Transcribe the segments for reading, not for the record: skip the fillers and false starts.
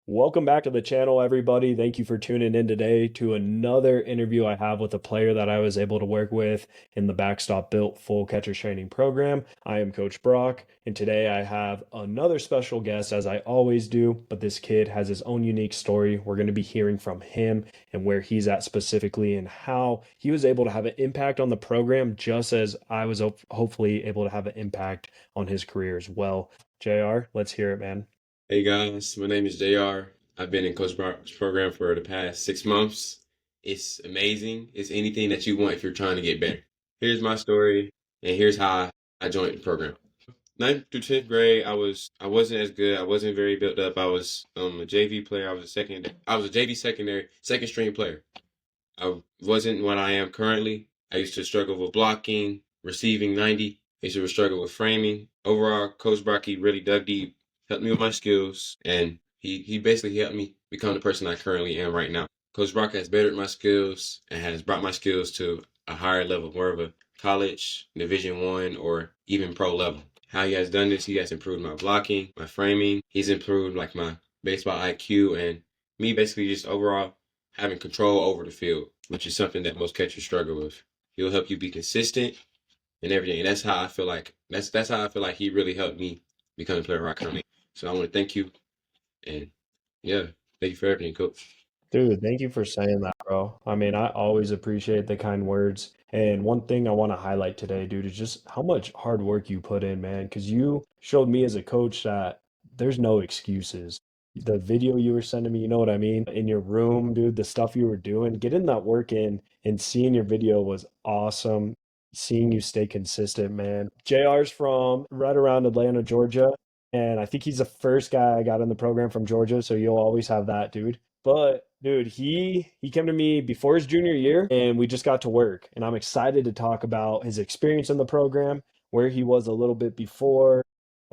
Welcome back to the channel, everybody. Thank you for tuning in today to another interview I have with a player that I was able to work with in the Backstop Built full catchers training program. I am Coach Brock, and today I have another special guest, as I always do. But this kid has his own unique story. We're going to be hearing from him and where he's at specifically, and how he was able to have an impact on the program, just as I was hopefully able to have an impact on his career as well. JR, let's hear it, man. Hey guys, my name is JR. I've been in Coach Brock's program for the past 6 months. It's amazing. It's anything that you want if you're trying to get better. Here's my story, and here's how I joined the program. Ninth through 10th grade, I wasn't as good. I wasn't very built up. I was a JV player. I was a JV secondary, second string player. I wasn't what I am currently. I used to struggle with blocking, receiving 90. I used to struggle with framing. Overall, Coach Brocky really dug deep, helped me with my skills, and he basically helped me become the person I currently am right now. Coach Brock has bettered my skills and has brought my skills to a higher level, more of a college, Division 1, or even pro level. How he has done this, he has improved my blocking, my framing. He's improved like my baseball IQ and me basically just overall having control over the field, which is something that most catchers struggle with. He'll help you be consistent and everything. And that's how I feel like that's how I feel like he really helped me become the player I currently. So I want to thank you, and yeah, thank you for everything, coach. Dude, thank you for saying that, bro. I mean, I always appreciate the kind words. And one thing I want to highlight today, dude, is just how much hard work you put in, man. Because you showed me as a coach that there's no excuses. The video you were sending me, you know what I mean? In your room, dude, the stuff you were doing, getting that work in and seeing your video was awesome. Seeing you stay consistent, man. JR's from right around Atlanta, Georgia. And I think he's the first guy I got in the program from Georgia. So you'll always have that, dude. But dude, he came to me before his junior year and we just got to work. And I'm excited to talk about his experience in the program, where he was a little bit before,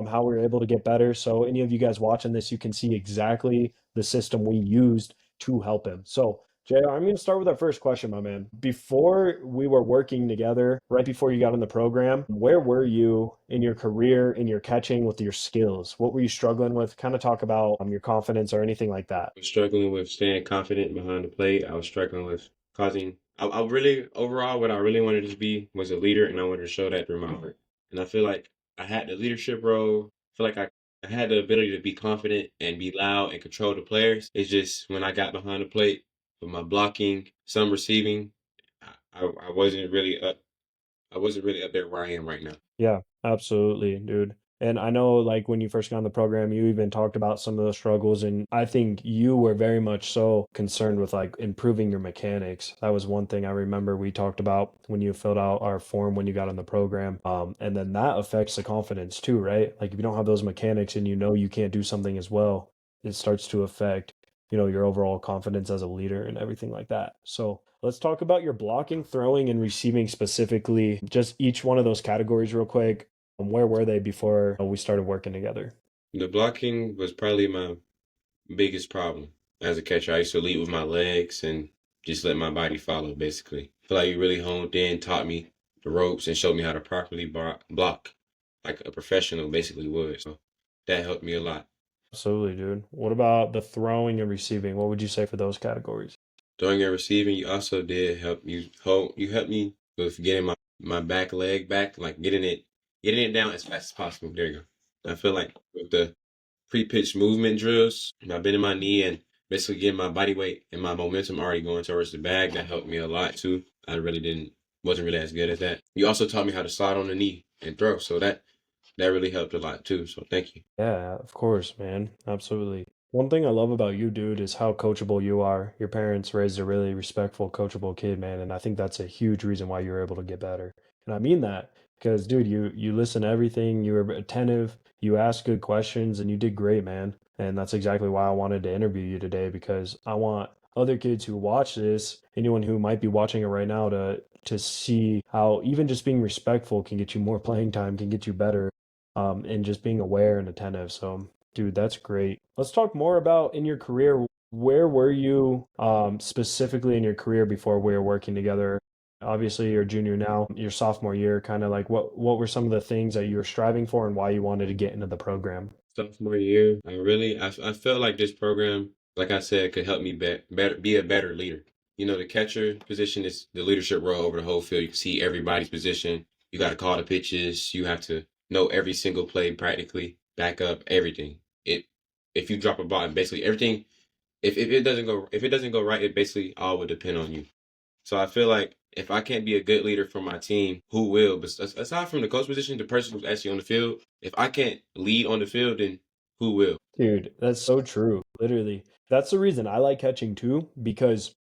how we were able to get better. So any of you guys watching this, you can see exactly the system we used to help him. So JR, I'm going to start with our first question, my man. Before we were working together, right before you got in the program, where were you in your career, in your catching with your skills? What were you struggling with? Kind of talk about your confidence or anything like that. I was struggling with staying confident behind the plate. I was struggling with causing. I really overall what I really wanted to be was a leader, and I wanted to show that through my work. And I feel like I had the leadership role. I feel like I had the ability to be confident and be loud and control the players. It's just when I got behind the plate with my blocking, some receiving, I wasn't really up. I wasn't really up there where I am right now. Yeah, absolutely, dude. And I know, like, when you first got on the program, you even talked about some of those struggles. And I think you were very much so concerned with like improving your mechanics. That was one thing I remember we talked about when you filled out our form when you got on the program. And then that affects the confidence too, right? Like, if you don't have those mechanics and you know you can't do something as well, it starts to affect, your overall confidence as a leader and everything like that. So let's talk about your blocking, throwing, and receiving specifically, just each one of those categories real quick. Where were they before we started working together? The blocking was probably my biggest problem as a catcher. I used to lead with my legs and just let my body follow, basically. I feel like you really honed in, taught me the ropes, and showed me how to properly block like a professional basically would. So that helped me a lot. Absolutely, dude. What about the throwing and receiving? What would you say for those categories? Throwing and receiving, you also did you helped me with getting my back leg back, like getting it down as fast as possible. There you go. I feel like with the pre-pitch movement drills, I've been in my knee and basically getting my body weight and my momentum already going towards the bag. That helped me a lot too. I really wasn't really as good at that. You also taught me how to slide on the knee and throw, so that really helped a lot too. So thank you. Yeah, of course, man. Absolutely. One thing I love about you, dude, is how coachable you are. Your parents raised a really respectful, coachable kid, man, and I think that's a huge reason why you were able to get better. And I mean that because, dude, you listen to everything, you were attentive, you asked good questions, and you did great, man. And that's exactly why I wanted to interview you today because I want other kids who watch this, anyone who might be watching it right now, to see how even just being respectful can get you more playing time, can get you better, and just being aware and attentive. So, dude, that's great. Let's talk more about in your career. Where were you specifically in your career before we were working together? Obviously, you're a junior now, your sophomore year. Kind of like what were some of the things that you were striving for and why you wanted to get into the program? sophomore year. I felt like this program, like I said, could help me be a better leader. You know, the catcher position is the leadership role over the whole field. You can see everybody's position. You got to call the pitches. You have to know every single play practically, back up everything. It if you drop a ball, basically everything. If it doesn't go right, it basically all would depend on you. So I feel like if I can't be a good leader for my team, who will? But aside from the coach position, the person who's actually on the field, if I can't lead on the field, then who will? Dude, that's so true. Literally. That's the reason I like catching too, because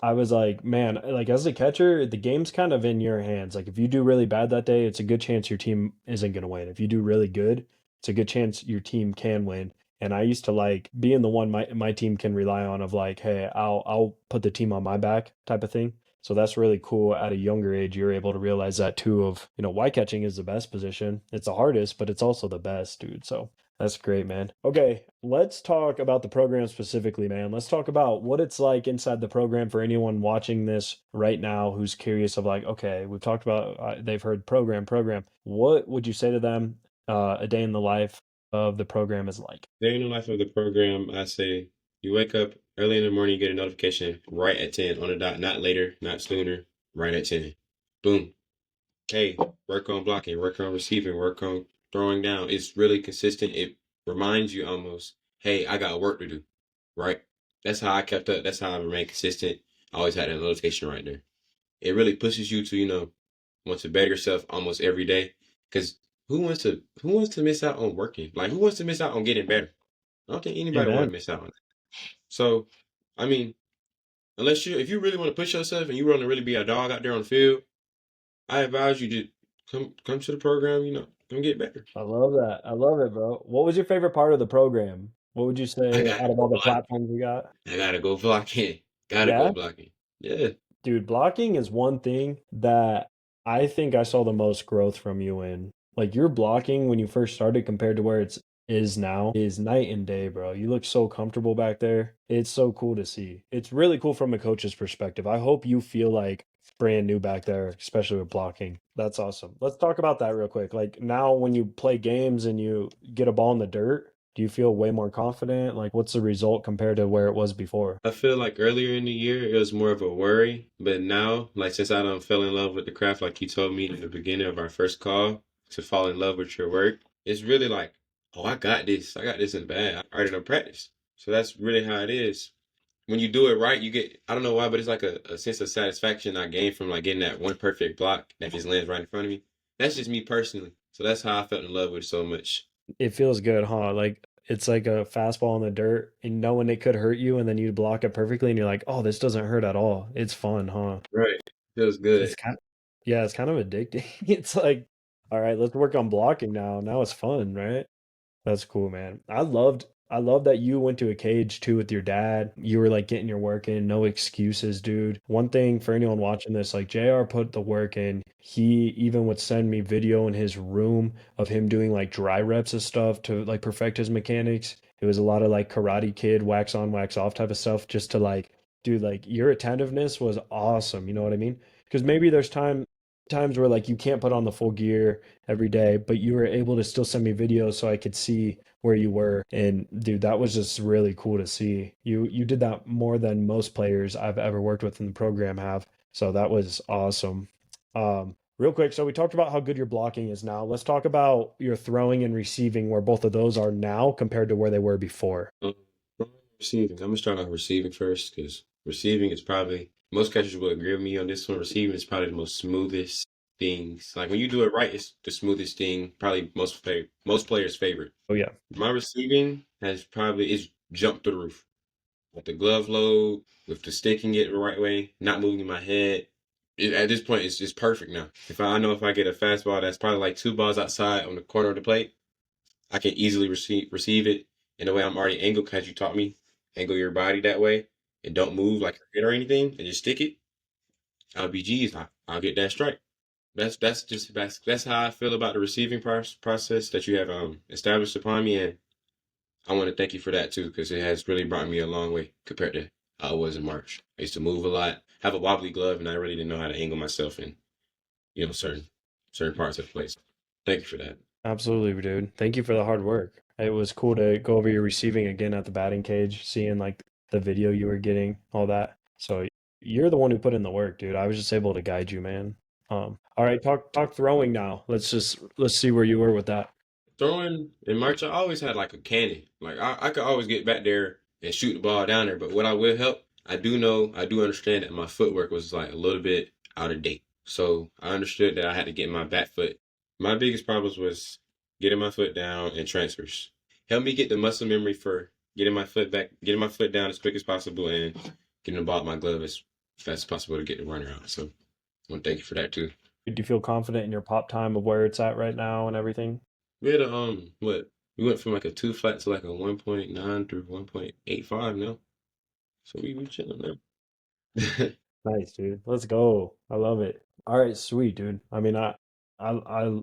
I was like, man, like as a catcher, the game's kind of in your hands. Like if you do really bad that day, it's a good chance your team isn't going to win. If you do really good, it's a good chance your team can win. And I used to like being the one my team can rely on of like, hey, I'll put the team on my back type of thing. So that's really cool. At a younger age, you're able to realize that too of, why catching is the best position. It's the hardest, but it's also the best, dude. So that's great, man. Okay, let's talk about the program specifically, man. Let's talk about what it's like inside the program for anyone watching this right now who's curious of like, okay, we've talked about they've heard program. What would you say to them a day in the life of the program is like? Day in the life of the program, I say you wake up early in the morning, you get a notification right at 10 on the dot, not later, not sooner, right at 10. Boom. Hey, work on blocking, work on receiving, work on throwing down. It's really consistent. It reminds you almost, hey, I got work to do, right? That's how I kept up. That's how I remained consistent. I always had that notification right there. It really pushes you to, want to better yourself almost every day. Because who wants to miss out on working? Like who wants to miss out on getting better? I don't think anybody want Amen. to miss out on that. So, I mean, if you really want to push yourself and you want to really be a dog out there on the field, I advise you to come to the program, come get better. I love that. I love it, bro. What was your favorite part of the program? What would you I say gotta out of go all the blocking. platforms we got? I gotta go blocking. Gotta go Yeah? blocking. Yeah. Dude, blocking is one thing that I think I saw the most growth from you in. Like your blocking when you first started compared to where it's is now is night and day, bro. You look so comfortable back there. It's so cool to see. It's really cool from a coach's perspective. I hope you feel like brand new back there, especially with blocking. That's awesome. Let's talk about that real quick. Like now when you play games and you get a ball in the dirt, do you feel way more confident? Like what's the result compared to where it was before? I feel like earlier in the year it was more of a worry, but now, like since I done fell in love with the craft, like you told me in the beginning of our first call, to fall in love with your work, it's really like, oh, I got this. I got this in the bag. I already done practice. So that's really how it is. When you do it right, you get, I don't know why, but it's like a sense of satisfaction I gain from like getting that one perfect block that just lands right in front of me. That's just me personally. So that's how I felt in love with it so much. It feels good, huh? Like it's like a fastball in the dirt and knowing it could hurt you and then you block it perfectly and you're like, "Oh, this doesn't hurt at all." It's fun, huh? Right. Feels It's good. kind Yeah, it's kind of addicting. It's like, "All right, let's work on blocking now. Now it's fun, right?" That's cool, man. I love that you went to a cage too with your dad. You were like getting your work in, no excuses, dude. One thing for anyone watching this, like JR put the work in. He even would send me video in his room of him doing like dry reps and stuff to like perfect his mechanics. It was a lot of like Karate Kid, wax on, wax off type of stuff just to like, dude, like your attentiveness was awesome. You know what I mean? Because maybe there's times where like you can't put on the full gear every day, but you were able to still send me videos so I could see where you were. And dude, that was just really cool to see. You did that more than most players I've ever worked with in the program have. So that was awesome. Real quick, so we talked about how good your blocking is now. Let's talk about your throwing and receiving, where both of those are now compared to where they were before. Um, Receiving. I'm gonna start off receiving first because receiving is probably most catchers will agree with me on this one. Receiving is probably the most smoothest things. Like when you do it right, it's the smoothest thing. Probably most players' favorite. Oh yeah. My receiving has probably is jumped through the roof with the glove load, with the sticking it the right way, not moving my head. At this point, it's perfect now. I know if I get a fastball that's probably like two balls outside on the corner of the plate, I can easily receive it in the way I'm already angled because you taught me. Angle your body that way and don't move like a hit or anything and just stick it. I'll be G's. I'll get that strike. That's how I feel about the receiving process that you have established upon me, and I want to thank you for that too because it has really brought me a long way compared to how I was in March. I used to move a lot, have a wobbly glove, and I really didn't know how to angle myself in certain parts of the place. Thank you for that. Absolutely, dude. Thank you for the hard work. It was cool to go over your receiving again at the batting cage, seeing like the video you were getting, all that. So you're the one who put in the work, dude. I was just able to guide you, man. All right, talk throwing now. Let's see where you were with that. Throwing in March, I always had like a cannon. Like I could always get back there and shoot the ball down there. But what I will help, I do understand that my footwork was like a little bit out of date. So I understood that I had to get my back foot. My biggest problems was getting my foot down and transfers. Help me get the muscle memory for getting my foot down as quick as possible and getting the ball out my glove as fast as possible to get the runner out. So I want to thank you for that too. Do you feel confident in your pop time of where it's at right now and everything? We had a what we went from like a two flat to like a 1.9 through 1.85 now. So we chilling now. Nice, dude. Let's go. I love it. All right, sweet, dude. I mean, I, I,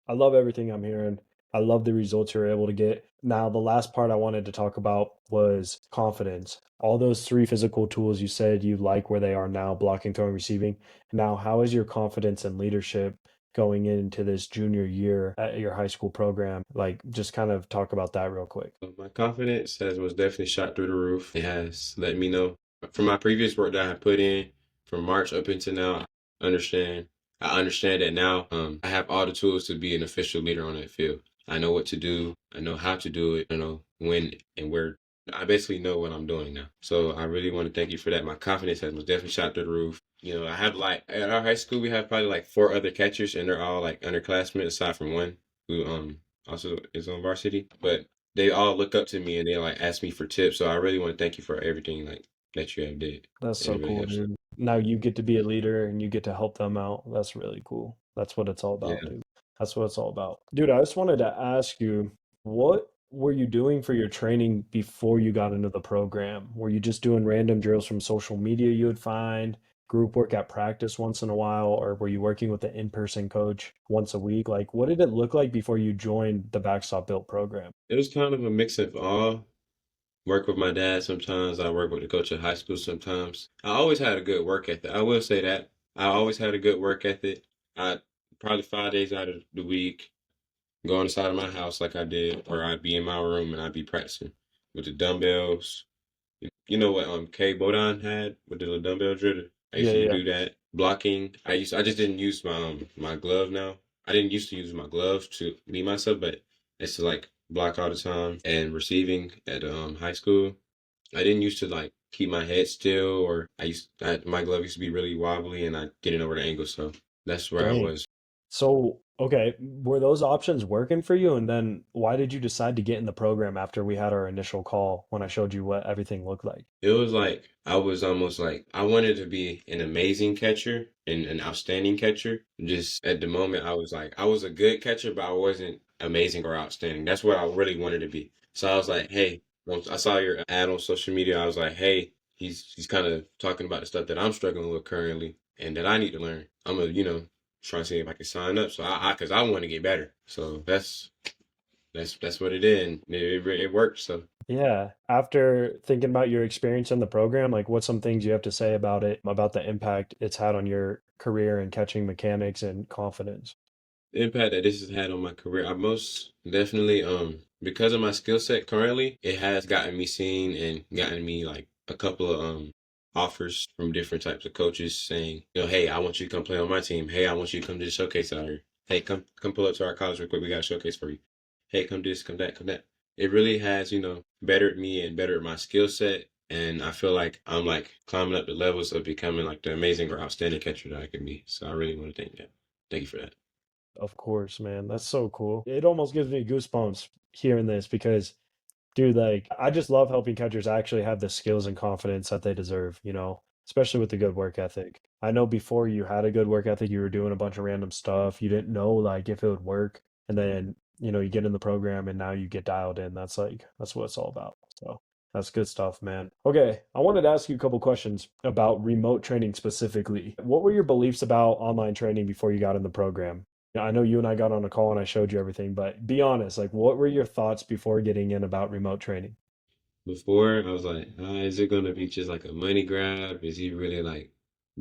I love everything I'm hearing. I love the results you're able to get. Now, the last part I wanted to talk about was confidence. All those three physical tools you said you like where they are now, blocking, throwing, receiving. Now, how is your confidence and leadership going into this junior year at your high school program? Like, just kind of talk about that real quick. My confidence has was definitely shot through the roof. It has let me know from my previous work that I had put in from March up until now. Understand. I understand that now. I have all the tools to be an official leader on that field. I know what to do. I know how to do it. I know when and where. I basically know what I'm doing now. So I really want to thank you for that. My confidence has most definitely shot through the roof. You know, I have like at our high school we have probably like four other catchers and they're all like underclassmen aside from one who also is on varsity. But they all look up to me and they like ask me for tips. So I really want to thank you for everything like that you have did. That's And so it really cool, helps. dude. Now you get to be a leader and you get to help them out. That's really cool. That's what it's all about, Yeah. dude. That's what it's all about. Dude, I just wanted to ask you, what were you doing for your training before you got into the program? Were you just doing random drills from social media you would find, group work at practice once in a while, or were you working with an in-person coach once a week? Like, what did it look like before you joined the Backstop Built program? It was kind of a mix of all. Work with my dad sometimes. I work with the coach at high school sometimes. I always had a good work ethic. I will say that. I always had a good work ethic. I probably 5 days out of the week go inside of my house like I did, or I'd be in my room and I'd be practicing with the dumbbells. You know what K Bodon had with the little dumbbell drill? I used Yeah, to yeah. do that. Blocking. I just didn't use my glove now. I didn't used to use my gloves to be myself, but it's to like block all the time. And receiving at high school, I didn't used to like keep my head still, or my glove used to be really wobbly, and I get it over the angle. So that's where I Dang. was. So, okay, were those options working for you? And then why did you decide to get in the program after we had our initial call when I showed you what everything looked like? It was like I was almost like I wanted to be an amazing catcher and an outstanding catcher. Just at the moment, I was like I was a good catcher, but I wasn't amazing or outstanding. That's what I really wanted to be. So I was like, hey, once I saw your ad on social media, I was like, hey, he's kind of talking about the stuff that I'm struggling with currently and that I need to learn. I'm gonna try to see if I can sign up. So because I want to get better. So that's what it is. And it worked. So. Yeah, after thinking about your experience in the program, like what's some things you have to say about it, about the impact it's had on your career and catching mechanics and confidence? The impact that this has had on my career, I most definitely, because of my skill set currently, it has gotten me seen and gotten me like a couple of offers from different types of coaches saying, hey, I want you to come play on my team. Hey, I want you to come to the showcase out here. Hey, come pull up to our college real quick. We got a showcase for you. Hey, come do this, come that, come that. It really has, bettered me and bettered my skill set. And I feel like I'm like climbing up the levels of becoming like the amazing or outstanding catcher that I can be. So I really want to thank you. Thank you for that. Of course, man. That's so cool. It almost gives me goosebumps hearing this because, dude, like, I just love helping catchers actually have the skills and confidence that they deserve, especially with the good work ethic. I know before you had a good work ethic, you were doing a bunch of random stuff. You didn't know, like, if it would work. And then, you get in the program and now you get dialed in. That's what it's all about. So that's good stuff, man. Okay. I wanted to ask you a couple questions about remote training specifically. What were your beliefs about online training before you got in the program? Yeah, I know you and I got on a call and I showed you everything, but be honest, like what were your thoughts before getting in about remote training? Before, I was like, is it gonna be just like a money grab? Is he really like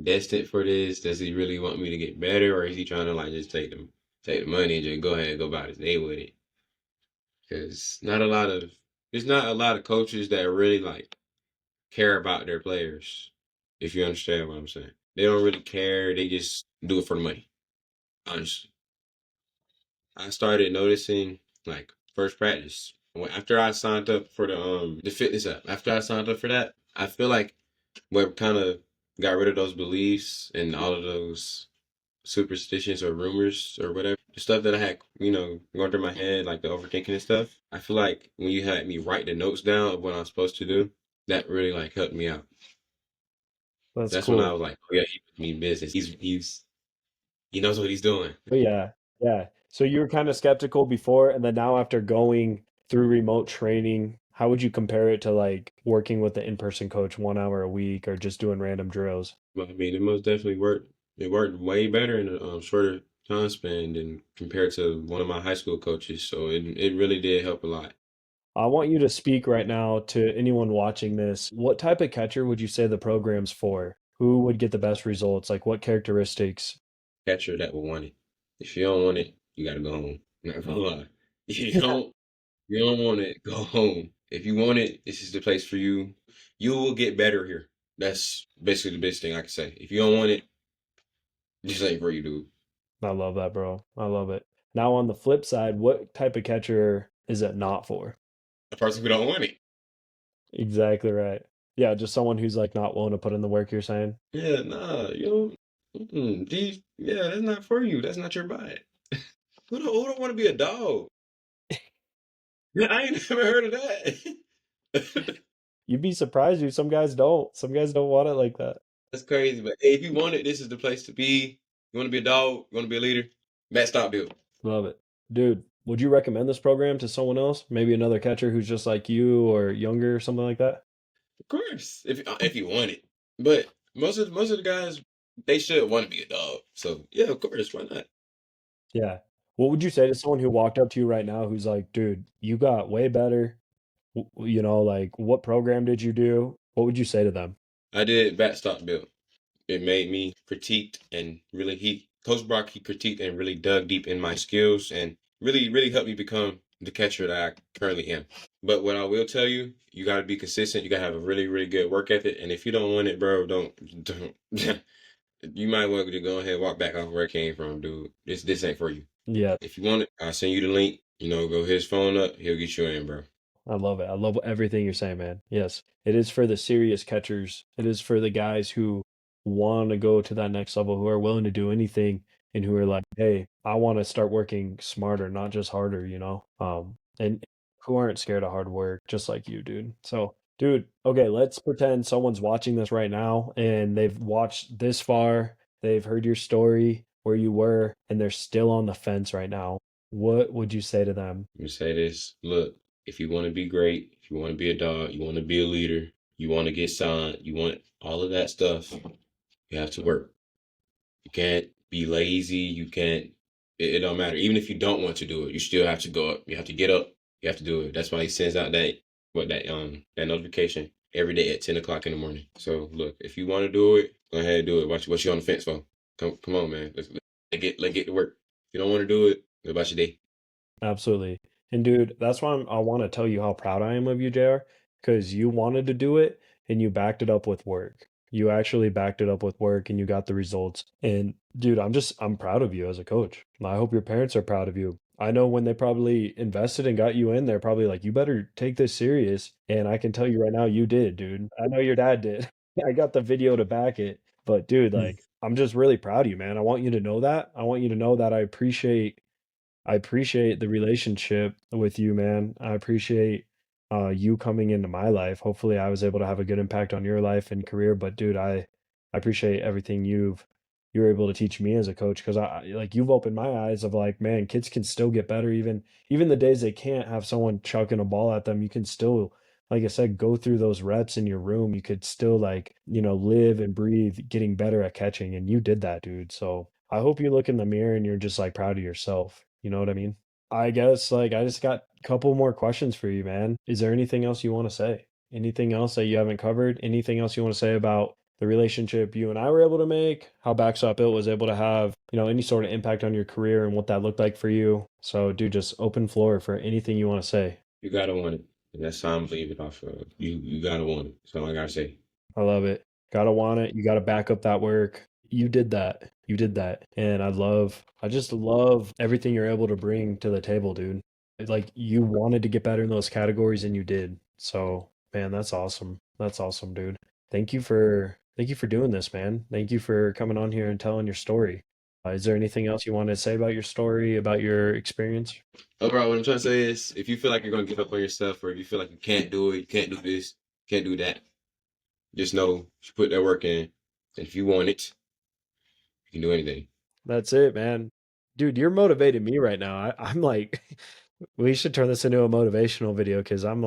destined for this? Does he really want me to get better, or is he trying to like just take the money and just go ahead and go about his day with it? because there's not a lot of coaches that really like care about their players. If you understand what I'm saying, they don't really care. They just do it for the money. Honestly, I started noticing like first practice after I signed up for the fitness app. After I signed up for that, I feel like what kind of got rid of those beliefs and all of those superstitions or rumors or whatever, the stuff that I had, going through my head, like the overthinking and stuff. I feel like when you had me write the notes down of what I'm supposed to do, that really like helped me out. That's That's when I cool. was like, oh yeah, he mean business. He knows what he's doing. But yeah, yeah. So you were kind of skeptical before, and then now after going through remote training, how would you compare it to like working with the in-person coach 1 hour a week or just doing random drills? But I mean, it most definitely worked. It worked way better in a shorter time span than compared to one of my high school coaches. So it really did help a lot. I want you to speak right now to anyone watching this. What type of catcher would you say the program's for? Who would get the best results? Like what characteristics? Catcher that will want it. If you don't want it, you gotta go home. Not gonna lie. If you don't want it, go home. If you want it, this is the place for you. You will get better here. That's basically the best thing I can say. If you don't want it, this ain't for you, dude. I love that, bro. I love it. Now on the flip side, what type of catcher is it not for? A person who don't want it. Exactly right. Yeah, just someone who's like not willing to put in the work you're saying. Yeah, nah, you know, yeah, that's not for you. That's not your bite. Who don't want to be a dog? Yeah, I ain't never heard of that. You'd be surprised, dude. Some guys don't. Some guys don't want it like that. That's crazy. But hey, if you want it, this is the place to be. You want to be a dog? You want to be a leader? Backstop Built. Love it. Dude, would you recommend this program to someone else? Maybe another catcher who's just like you or younger or something like that? Of course, if you want it. But most of the guys, they should want to be a dog. So yeah, of course, why not? Yeah. What would you say to someone who walked up to you right now who's like, dude, you got way better. Like what program did you do? What would you say to them? I did Backstop Built. It made me critiqued and really Coach Brock he critiqued and really dug deep in my skills and really helped me become the catcher that I currently am. But what I will tell you, you got to be consistent. You got to have a really good work ethic. And if you don't want it, bro, don't. You might want to go ahead and walk back off where it came from, dude. This ain't for you. Yeah, If you want it, I'll send you the link. Go hit his phone up. He'll get you in, bro. I love it. I love everything you're saying, man. Yes, it is for the serious catchers. It is for the guys who want to go to that next level, who are willing to do anything, and who are like, "Hey, I want to start working smarter, not just harder." And who aren't scared of hard work, just like you, dude. So, dude, okay, let's pretend someone's watching this right now and they've watched this far, they've heard your story, where you were, and they're still on the fence right now. What would you say to them? Let me say this. Look, if you want to be great, if you want to be a dog, you want to be a leader, you want to get signed, you want all of that stuff, you have to work. You can't be lazy. You can't. It don't matter. Even if you don't want to do it, you still have to go up. You have to get up. You have to do it. That's why he sends out that notification every day at 10 o'clock in the morning. So look, if you want to do it, go ahead and do it. What you on the fence for? Come on, man. Let's get to work. If you don't want to do it, go about your day. Absolutely. And dude, that's why I want to tell you how proud I am of you, JR, because you wanted to do it and you backed it up with work. You actually backed it up with work and you got the results. And dude, I'm proud of you as a coach. I hope your parents are proud of you. I know when they probably invested and got you in, they're probably like, you better take this serious. And I can tell you right now, you did, dude. I know your dad did. I got the video to back it. But dude, Mm. like, I'm just really proud of you, man. I want you to know that. I want you to know that I appreciate the relationship with you, man. I appreciate you coming into my life. Hopefully, I was able to have a good impact on your life and career. But dude, I appreciate everything you were able to teach me as a coach because like you've opened my eyes of like, man, kids can still get better even the days they can't have someone chucking a ball at them. You can still, like I said, go through those reps in your room. You could still like live and breathe, getting better at catching, and you did that, dude. So I hope you look in the mirror and you're just like proud of yourself. You know what I mean? I guess like I just got a couple more questions for you, man. Is there anything else you want to say? Anything else that you haven't covered? Anything else you want to say about the relationship you and I were able to make, how Backstop Built was able to have, any sort of impact on your career and what that looked like for you. So, dude, just open floor for anything you want to say. You gotta want it. And that's how I'm leaving off of. You gotta want it. That's all I gotta say. I love it. Gotta want it. You gotta back up that work. You did that. You did that. And I just love everything you're able to bring to the table, dude. Like you wanted to get better in those categories and you did. So, man, that's awesome. That's awesome, dude. Thank you for doing this, man. Thank you for coming on here and telling your story. Is there anything else you want to say about your story, about your experience? Overall, what I'm trying to say is if you feel like you're gonna give up on yourself or if you feel like you can't do it, you can't do this, can't do that, just know you put that work in. And if you want it, you can do anything. That's it, man. Dude, you're motivating me right now. I'm like, we should turn this into a motivational video because I'm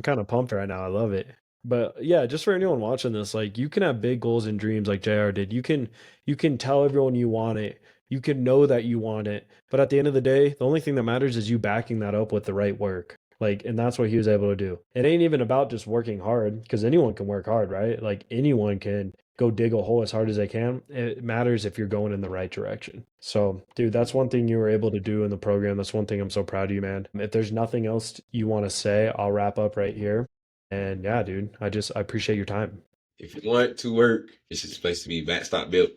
kind of pumped right now. I love it. But yeah, just for anyone watching this, like you can have big goals and dreams like JR did. You can tell everyone you want it. You can know that you want it. But at the end of the day, the only thing that matters is you backing that up with the right work. Like, and that's what he was able to do. It ain't even about just working hard because anyone can work hard, right? Like anyone can go dig a hole as hard as they can. It matters if you're going in the right direction. So, dude, that's one thing you were able to do in the program. That's one thing I'm so proud of you, man. If there's nothing else you want to say, I'll wrap up right here. And yeah, dude, I appreciate your time. If you want to work, this is the place to be. Backstop built.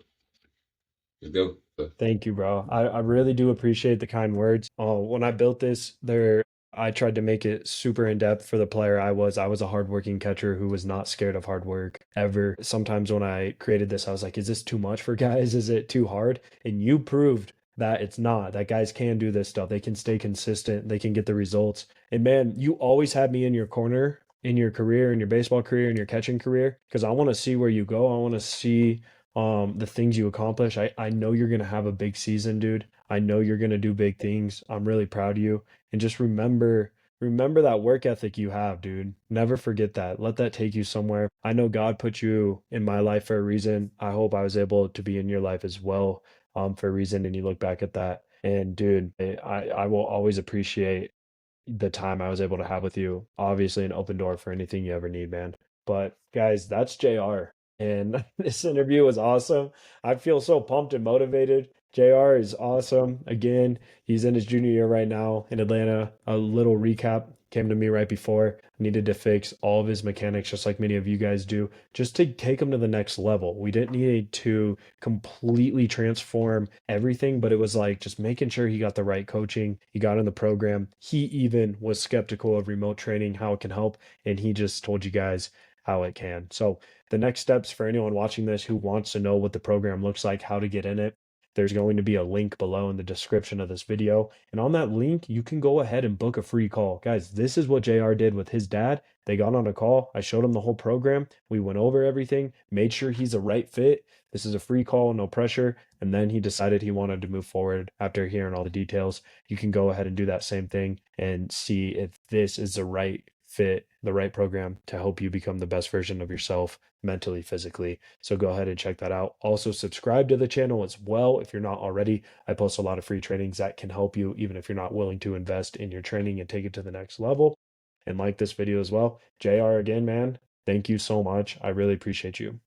Let's go. So, Thank you, bro. I really do appreciate the kind words. When I built this, I tried to make it super in depth for the player I was. I was a hardworking catcher who was not scared of hard work ever. Sometimes when I created this, I was like, is this too much for guys? Is it too hard? And you proved that it's not, that guys can do this stuff. They can stay consistent, they can get the results. And man, you always had me in your corner in your career, in your baseball career, in your catching career, because I want to see where you go. I want to see the things you accomplish. I know you're gonna have a big season, dude. I know you're gonna do big things. I'm really proud of you. And just remember that work ethic you have, dude. Never forget that. Let that take you somewhere. I know God put you in my life for a reason. I hope I was able to be in your life as well, for a reason. And you look back at that. And dude, I will always appreciate the time I was able to have with you. Obviously, an open door for anything you ever need, man. But guys, that's JR. And this interview was awesome. I feel so pumped and motivated. JR is awesome. Again, he's in his junior year right now in Atlanta. A little recap came to me right before. Needed to fix all of his mechanics, just like many of you guys do, just to take him to the next level. We didn't need to completely transform everything, but it was like just making sure he got the right coaching. He got in the program. He even was skeptical of remote training, how it can help. And he just told you guys how it can. So, the next steps for anyone watching this who wants to know what the program looks like, how to get in it, there's going to be a link below in the description of this video. And on that link, you can go ahead and book a free call. Guys, this is what JR did with his dad. They got on a call. I showed him the whole program. We went over everything, made sure he's a right fit. This is a free call, no pressure. And then he decided he wanted to move forward after hearing all the details. You can go ahead and do that same thing and see if this is the right fit, the right program to help you become the best version of yourself mentally, physically. So go ahead and check that out. Also, subscribe to the channel as well if you're not already. I post a lot of free trainings that can help you, even if you're not willing to invest in your training and take it to the next level. And like this video as well. JR, again, man, thank you so much. I really appreciate you.